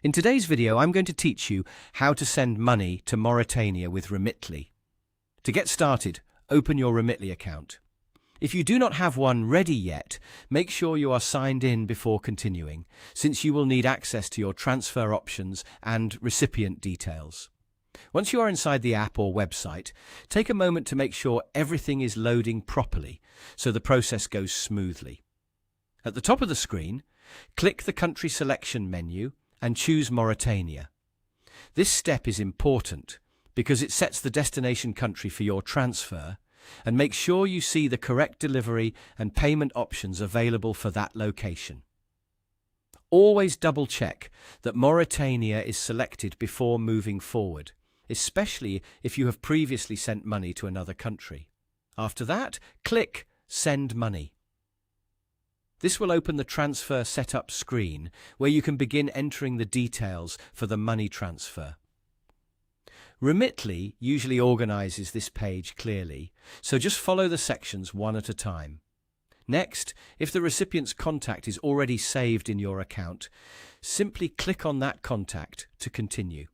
In today's video, I'm going to teach you how to send money to Mauritania with Remitly. To get started, open your Remitly account. If you do not have one ready yet, make sure you are signed in before continuing, since you will need access to your transfer options and recipient details. Once you are inside the app or website, take a moment to make sure everything is loading properly so the process goes smoothly. At the top of the screen, click the country selection menu and choose Mauritania. This step is important because it sets the destination country for your transfer and makes sure you see the correct delivery and payment options available for that location. Always double-check that Mauritania is selected before moving forward, especially if you have previously sent money to another country. After that, click Send Money. This will open the transfer setup screen where you can begin entering the details for the money transfer. Remitly usually organizes this page clearly, so just follow the sections one at a time. Next, if the recipient's contact is already saved in your account, simply click on that contact to continue.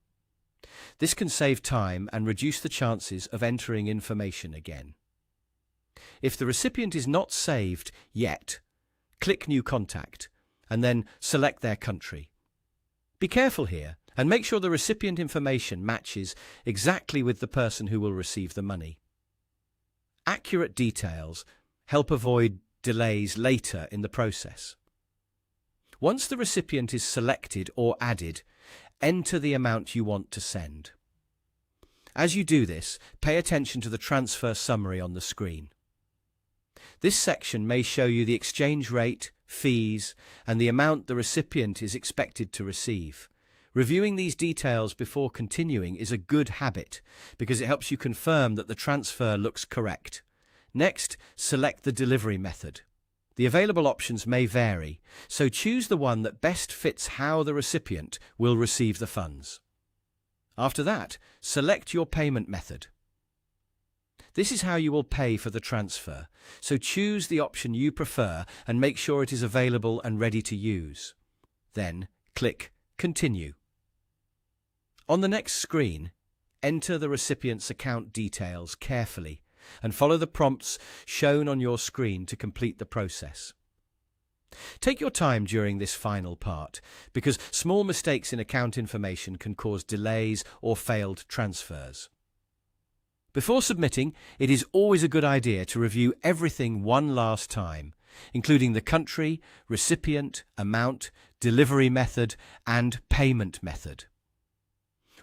This can save time and reduce the chances of entering information again. If the recipient is not saved yet, click New Contact and then select their country. Be careful here and make sure the recipient information matches exactly with the person who will receive the money. Accurate details help avoid delays later in the process. Once the recipient is selected or added, enter the amount you want to send. As you do this, pay attention to the transfer summary on the screen. This section may show you the exchange rate, fees, and the amount the recipient is expected to receive. Reviewing these details before continuing is a good habit because it helps you confirm that the transfer looks correct. Next, select the delivery method. The available options may vary, so choose the one that best fits how the recipient will receive the funds. After that, select your payment method. This is how you will pay for the transfer, so choose the option you prefer and make sure it is available and ready to use. Then, click Continue. On the next screen, enter the recipient's account details carefully and follow the prompts shown on your screen to complete the process. Take your time during this final part, because small mistakes in account information can cause delays or failed transfers. Before submitting, it is always a good idea to review everything one last time, including the country, recipient, amount, delivery method, and payment method.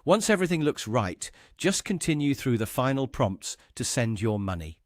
Once everything looks right, just continue through the final prompts to send your money.